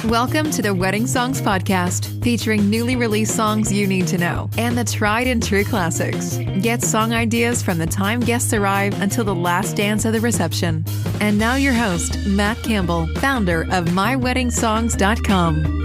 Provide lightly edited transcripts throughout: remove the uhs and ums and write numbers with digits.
Welcome to the Wedding Songs Podcast, featuring newly released songs you need to know and the tried and true classics. Get song ideas from the time guests arrive until the last dance of the reception. And now your host, Matt Campbell, founder of MyWeddingSongs.com.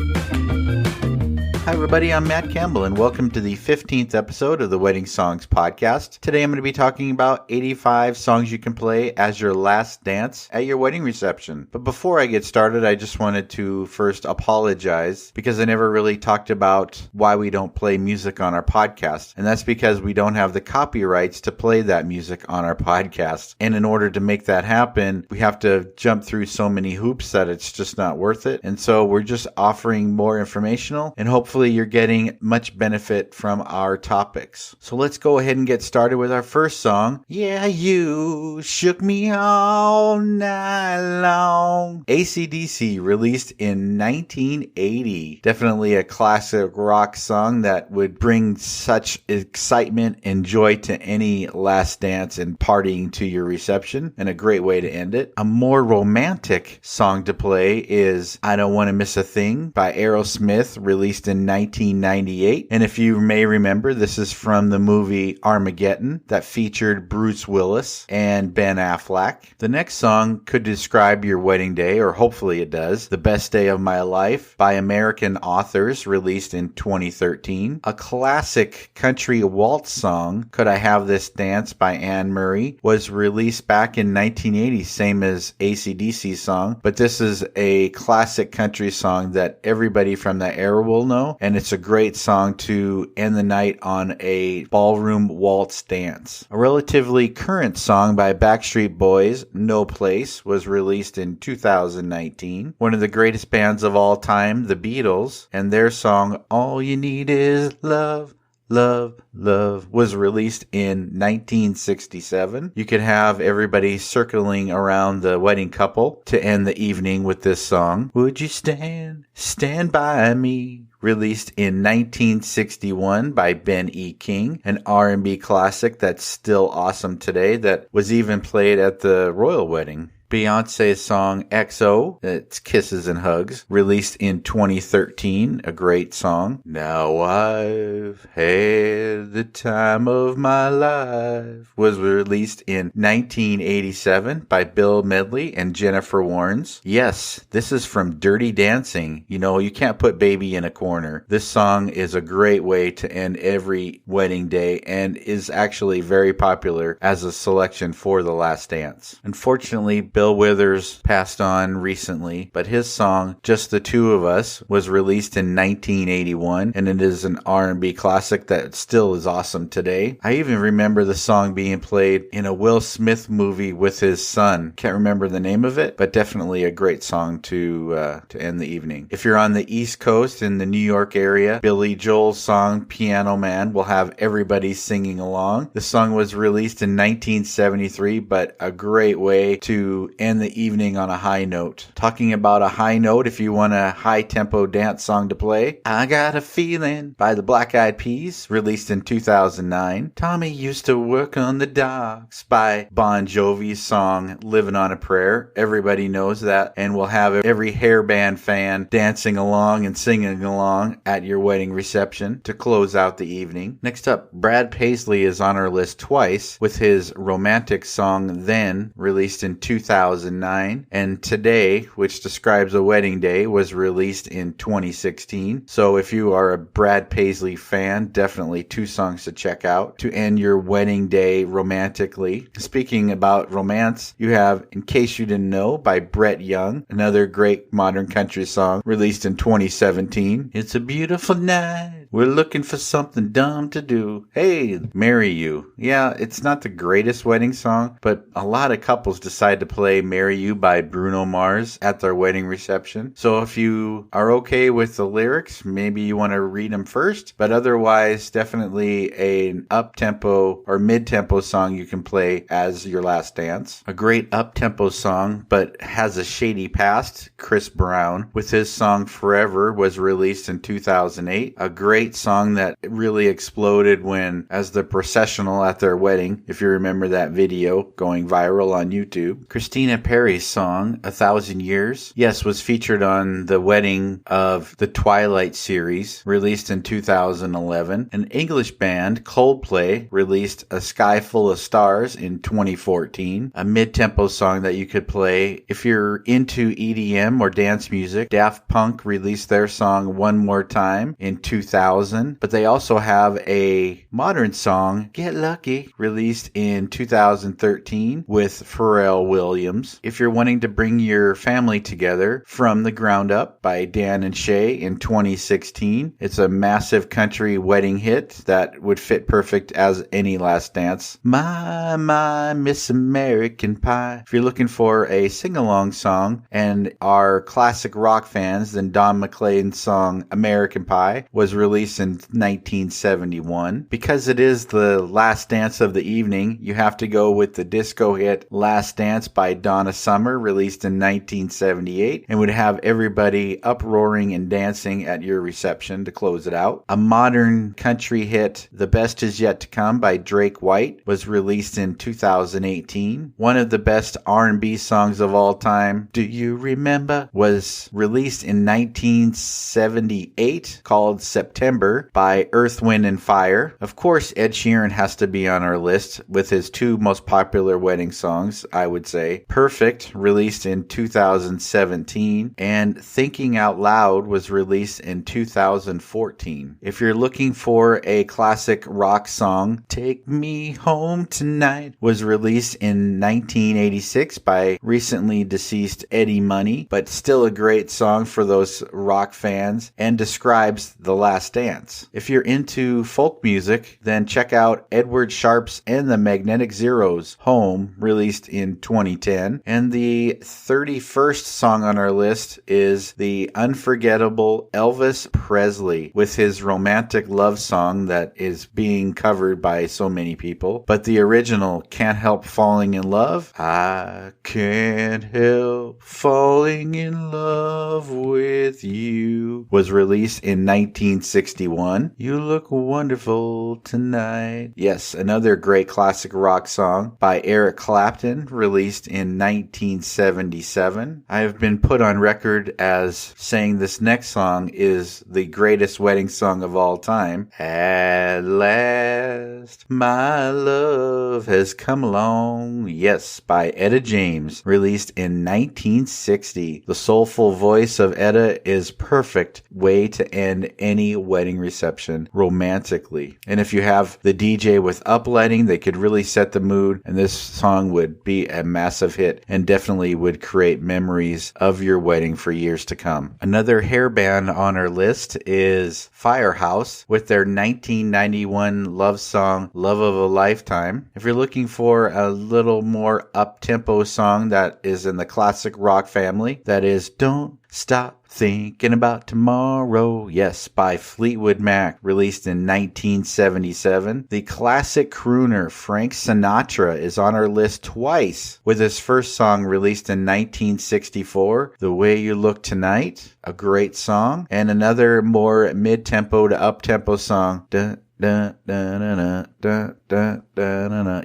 Hi everybody, I'm Matt Campbell and welcome to the 15th episode of the Wedding Songs Podcast. Today I'm going to be talking about 85 songs you can play as your last dance at your wedding reception. But before I get started, I just wanted to first apologize because I never really talked about why we don't play music on our podcast. And that's because we don't have the copyrights to play that music on our podcast. And in order to make that happen, we have to jump through so many hoops that it's just not worth it. And so we're just offering more informational and hopefully you're getting much benefit from our topics. So let's go ahead and get started with our first song. Yeah, you shook me all night long. AC/DC, released in 1980. Definitely a classic rock song that would bring such excitement and joy to any last dance and partying to your reception, and a great way to end it. A more romantic song to play is I Don't Want to Miss a Thing by Aerosmith, released in 1998. And if you may remember, this is from the movie Armageddon that featured Bruce Willis and Ben Affleck. The next song could describe your wedding day, or hopefully it does. The Best Day of My Life by American Authors, released in 2013. A classic country waltz song, Could I Have This Dance by Anne Murray, was released back in 1980, same as AC/DC's song, but this is a classic country song that everybody from that era will know. And it's a great song to end the night on a ballroom waltz dance. A relatively current song by Backstreet Boys, No Place, was released in 2019. One of the greatest bands of all time, the Beatles, and their song All You Need Is Love, Love, Love, was released in 1967. You could have everybody circling around the wedding couple to end the evening with this song. Would you stand by me? Released in 1961 by Ben E. King, an R&B classic that's still awesome today, that was even played at the royal wedding. Beyonce's song XO, it's Kisses and Hugs, released in 2013, a great song. Now I've had the time of my life, was released in 1987 by Bill Medley and Jennifer Warnes. Yes, this is from Dirty Dancing. You know, you can't put baby in a corner. This song is a great way to end every wedding day and is actually very popular as a selection for the last dance. Unfortunately, Bill Withers passed on recently, but his song, Just the Two of Us, was released in 1981, and it is an R&B classic that still is awesome today. I even remember the song being played in a Will Smith movie with his son. Can't remember the name of it, but definitely a great song to end the evening. If you're on the East Coast in the New York area, Billy Joel's song, Piano Man, will have everybody singing along. The song was released in 1973, but a great way to end the evening on a high note. Talking about a high note, if you want a high tempo dance song to play, I Got a Feeling by the Black Eyed Peas, released in 2009. Tommy Used to Work on the Docks by Bon Jovi's song Living on a Prayer. Everybody knows that, and will have every hairband fan dancing along and singing along at your wedding reception to close out the evening. Next up, Brad Paisley is on our list twice with his romantic song Then, released in 2009, and Today, which describes a wedding day, was released in 2016. So if you are a Brad Paisley fan, definitely two songs to check out to end your wedding day romantically. Speaking about romance, you have In Case You Didn't Know by Brett Young, another great modern country song released in 2017. It's a beautiful night, we're looking for something dumb to do. Hey, Marry You. Yeah, it's not the greatest wedding song, but a lot of couples decide to play Marry You by Bruno Mars at their wedding reception. So if you are okay with the lyrics, maybe you want to read them first, but otherwise definitely an up-tempo or mid-tempo song you can play as your last dance. A great up-tempo song, but has a shady past, Chris Brown, with his song Forever, was released in 2008. A great great song that really exploded when, as the processional at their wedding, if you remember that video going viral on YouTube. Christina Perri's song, 1,000 Years, yes, was featured on the wedding of the Twilight series, released in 2011. An English band, Coldplay, released A Sky Full of Stars in 2014, a mid-tempo song that you could play if you're into EDM or dance music. Daft Punk released their song One More Time in 2000, but they also have a modern song, Get Lucky, released in 2013 with Pharrell Williams. If you're wanting to bring your family together, From the Ground Up by Dan and Shay in 2016. It's a massive country wedding hit that would fit perfect as any last dance. My, Miss American Pie. If you're looking for a sing-along song and are classic rock fans, then Don McLean's song American Pie was released in 1971. Because it is the last dance of the evening, you have to go with the disco hit Last Dance by Donna Summer, released in 1978, and would have everybody uproaring and dancing at your reception to close it out. A modern country hit, The Best Is Yet to Come by Drake White, was released in 2018. One of the best R&B songs of all time, Do You Remember, was released in 1978, called September by Earth, Wind & Fire. Of course, Ed Sheeran has to be on our list with his two most popular wedding songs, I would say. Perfect, released in 2017, and Thinking Out Loud was released in 2014. If you're looking for a classic rock song, Take Me Home Tonight was released in 1986 by recently deceased Eddie Money, but still a great song for those rock fans and describes the last dance. If you're into folk music, then check out Edward Sharpe's and the Magnetic Zeros, Home, released in 2010. And the 31st song on our list is the unforgettable Elvis Presley with his romantic love song that is being covered by so many people. But the original, Can't Help Falling in Love, I can't help falling in love with you, was released in 1961. You look wonderful tonight. Yes, another great classic rock song by Eric Clapton, released in 1977. I have been put on record as saying this next song is the greatest wedding song of all time. At last, my love has come along. Yes, by Etta James, released in 1960. The soulful voice of Etta is perfect way to end any wedding reception romantically. And if you have the DJ with uplighting, they could really set the mood, and this song would be a massive hit and definitely would create memories of your wedding for years to come. Another hair band on our list is Firehouse with their 1991 love song Love of a Lifetime. If you're looking for a little more up-tempo song that is in the classic rock family, that is Don't Stop Thinking About Tomorrow, yes, by Fleetwood Mac, released in 1977. The classic crooner Frank Sinatra is on our list twice, with his first song released in 1964, The Way You Look Tonight, a great song, and another more mid-tempo to up-tempo song,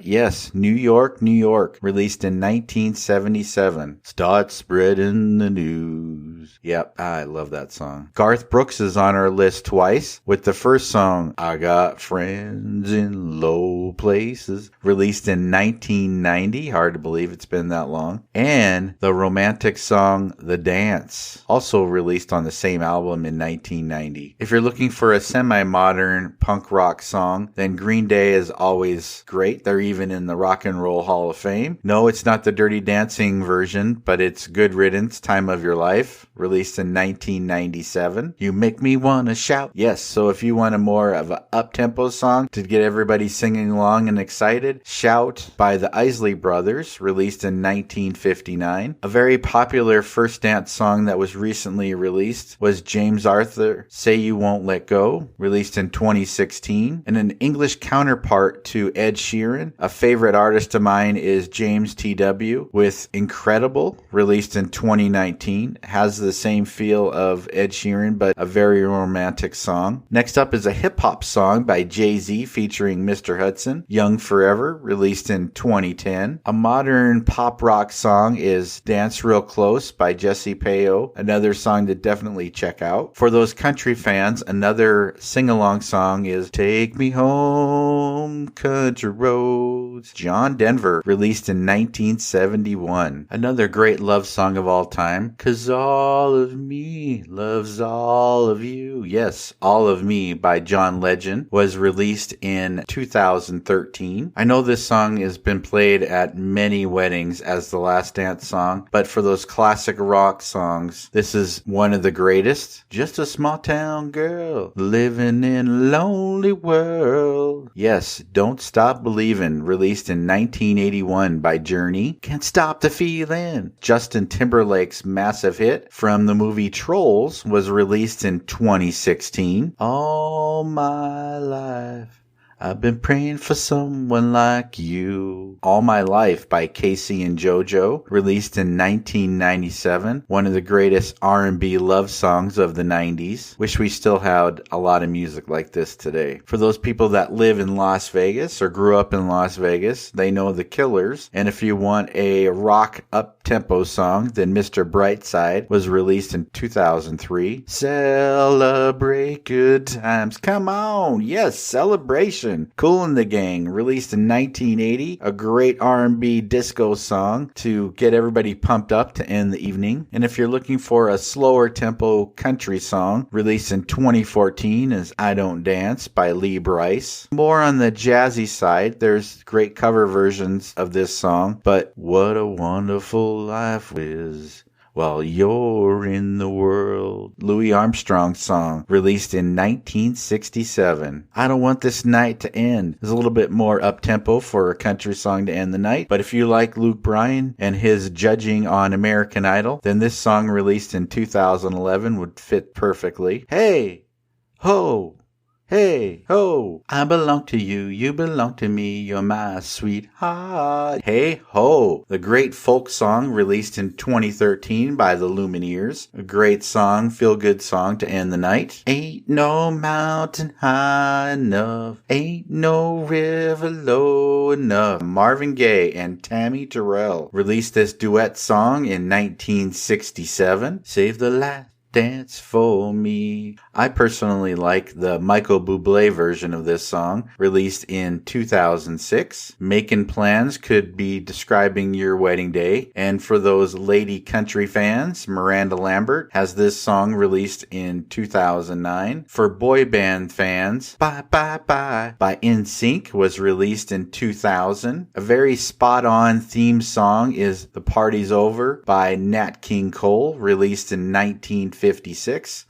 Yes, New York, New York, released in 1977. Start spreading the news. Yep, I love that song. Garth Brooks is on our list twice, with the first song, I Got Friends in Low Places, released in 1990. Hard to believe it's been that long. And the romantic song, The Dance, also released on the same album in 1990. If you're looking for a semi-modern punk rock song, then Green Day is always great. They're even in the Rock and Roll Hall of Fame. No, it's not the Dirty Dancing version, but it's Good Riddance, Time of Your Life, released in 1997. You Make Me Wanna Shout. Yes, so if you want a more of an up-tempo song to get everybody singing along and excited, Shout by the Isley Brothers, released in 1959. A very popular first dance song that was recently released was James Arthur, Say You Won't Let Go, released in 2016. And an English counterpart to Ed Sheeran, a favorite artist of mine, is James T.W. with Incredible, released in 2019. Has the the same feel of Ed Sheeran, but a very romantic song. Next up is a hip-hop song by Jay-Z featuring Mr. Hudson, Young Forever, released in 2010. A modern pop rock song is Dance Real Close by Jesse Peo, another song to definitely check out. For those country fans, another sing-along song is Take Me Home, Country Roads, John Denver, released in 1971. Another great love song of all time, 'Cause All of Me Loves All of You. Yes, All of Me by John Legend was released in 2013. I know this song has been played at many weddings as the last dance song, but for those classic rock songs, this is one of the greatest. Just a small town girl living in a lonely world. Yes, Don't Stop Believin', released in 1981 by Journey. Can't Stop the Feeling, Justin Timberlake's massive hit from the movie Trolls, was released in 2016. All my life I've been praying for someone like you. All My Life by Casey and JoJo, released in 1997. One of the greatest R&B love songs of the 90s. Wish we still had a lot of music like this today. For those people that live in Las Vegas or grew up in Las Vegas, they know The Killers. And if you want a rock up-tempo song, then Mr. Brightside was released in 2003. Celebrate good times. Come on. Yes, Celebration. Kool and the Gang, released in 1980, a great R&B disco song to get everybody pumped up to end the evening. And if you're looking for a slower tempo country song, released in 2014 is I Don't Dance by Lee Brice. More on the jazzy side, there's great cover versions of this song, but What a Wonderful Life Is While You're in the World. Louis Armstrong song, released in 1967. I Don't Want This Night to End is a little bit more up-tempo for a country song to end the night. But if you like Luke Bryan and his judging on American Idol, then this song released in 2011 would fit perfectly. Hey, ho, hey, ho, I belong to you, you belong to me, you're my sweetheart. Hey, ho, the great folk song released in 2013 by the Lumineers. A great song, feel-good song to end the night. Ain't no mountain high enough, ain't no river low enough. Marvin Gaye and Tammy Terrell released this duet song in 1967. Save the last dance for me. I personally like the Michael Bublé version of this song, released in 2006. Making Plans could be describing your wedding day. And for those lady country fans, Miranda Lambert has this song released in 2009. For boy band fans, Bye Bye Bye by NSYNC was released in 2000. A very spot-on theme song is The Party's Over by Nat King Cole, released in 1956.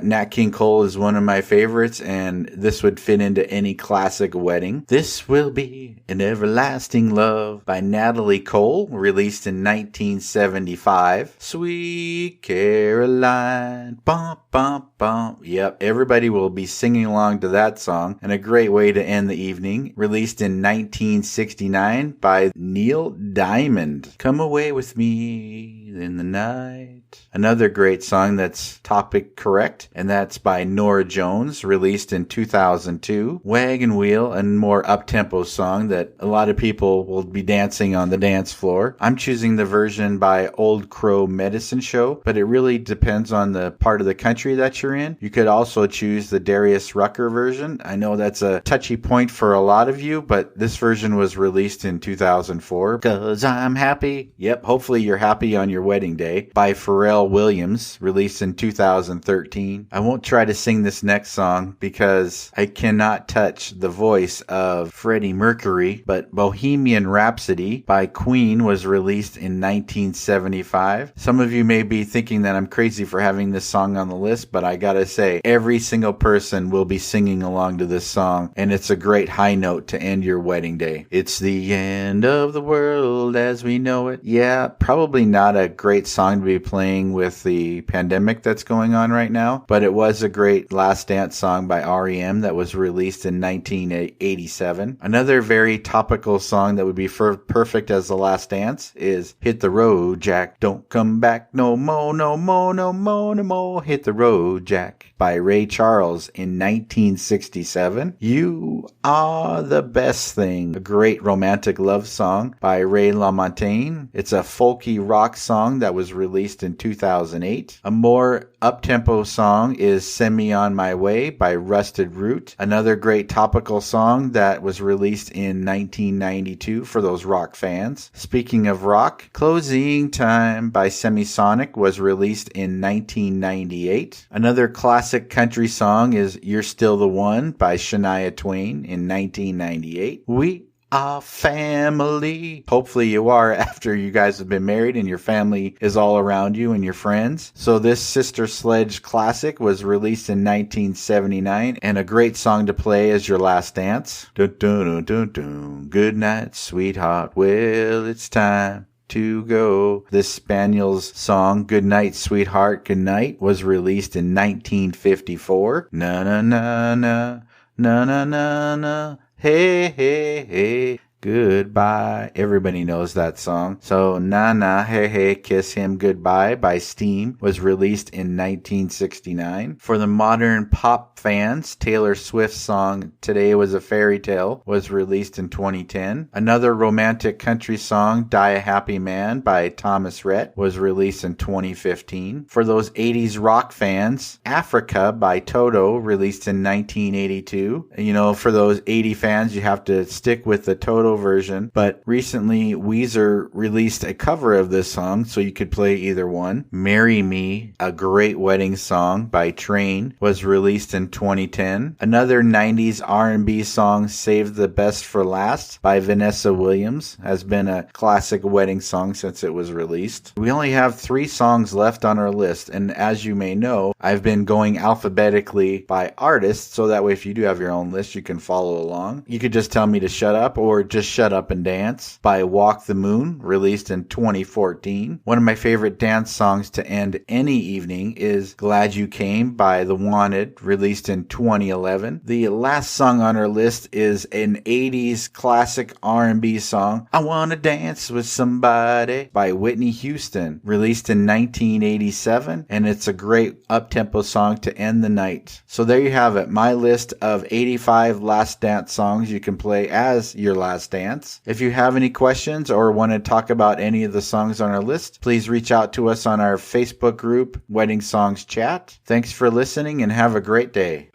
Nat King Cole is one of my favorites, and this would fit into any classic wedding. This Will Be an Everlasting Love by Natalie Cole, released in 1975. Sweet Caroline, bump, bump, bump. Yep, everybody will be singing along to that song, and a great way to end the evening. Released in 1969 by Neil Diamond. Come Away With Me in the Night. Another great song that's topic correct, and that's by Norah Jones, released in 2002. Wagon Wheel, a more up-tempo song that a lot of people will be dancing on the dance floor. I'm choosing the version by Old Crow Medicine Show, but it really depends on the part of the country that you're in. You could also choose the Darius Rucker version. I know that's a touchy point for a lot of you, but this version was released in 2004. 'Cause I'm happy. Yep, hopefully you're happy on your wedding day, by Pharrell Williams, released in 2013. I won't try to sing this next song because I cannot touch the voice of Freddie Mercury, but Bohemian Rhapsody by Queen was released in 1975. Some of you may be thinking that I'm crazy for having this song on the list, but I gotta say, every single person will be singing along to this song, and it's a great high note to end your wedding day. It's the end of the world as we know it. Yeah, probably not a great song to be playing playing with the pandemic that's going on right now, but it was a great last dance song by REM that was released in 1987. Another very topical song that would be perfect as the last dance is Hit the Road, Jack. Don't come back no more, no more, no more, no more. Hit the Road, Jack by Ray Charles in 1967. You Are the Best Thing, a great romantic love song by Ray LaMontagne. It's a folky rock song that was released in 2008. A more up-tempo song is Send Me On My Way by Rusted Root, another great topical song that was released in 1992 for those rock fans. Speaking of rock, Closing Time by Semisonic was released in 1998. Another classic country song is You're Still the One by Shania Twain in 1998. We are family. Hopefully you are after you guys have been married and your family is all around you and your friends. So this Sister Sledge classic was released in 1979 and a great song to play as your last dance. Dun, dun, dun, dun, dun. Good night, sweetheart. Well, it's time to go. This Spaniels song, Good Night, Sweetheart, Good Night, was released in 1954. Na na na na, na na na na. Hey, hey, hey, goodbye. Everybody knows that song. So, Na Na, Hey, Hey, Kiss Him Goodbye by Steam was released in 1969. For the modern pop fans, Taylor Swift's song Today Was a Fairy Tale was released in 2010. Another romantic country song, Die a Happy Man by Thomas Rhett, was released in 2015. For those 80s rock fans, Africa by Toto, released in 1982. You know, for those 80 fans, you have to stick with the Toto version, but recently Weezer released a cover of this song, so you could play either one. Marry Me, a great wedding song by Train, was released in 2010. Another 90s R&B song, Save the Best for Last by Vanessa Williams, has been a classic wedding song since it was released. We only have 3 songs left on our list, and as you may know, I've been going alphabetically by artist, so that way if you do have your own list, you can follow along. You could just tell me to shut up, or just Shut Up and Dance by Walk the Moon, released in 2014. One of my favorite dance songs to end any evening is Glad You Came by The Wanted, released in 2011. The last song on our list is an 80s classic R&B song, I Wanna Dance With Somebody by Whitney Houston, released in 1987, and it's a great up-tempo song to end the night. So there you have it, my list of 85 last dance songs you can play as your last dance. If you have any questions or want to talk about any of the songs on our list, please reach out to us on our Facebook group, Wedding Songs Chat. Thanks for listening and have a great day.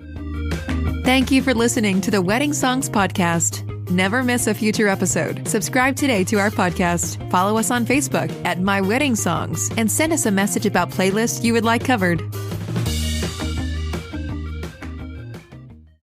Thank you for listening to the Wedding Songs Podcast. Never miss a future episode. Subscribe today to our podcast. Follow us on Facebook at My Wedding Songs and send us a message about playlists you would like covered.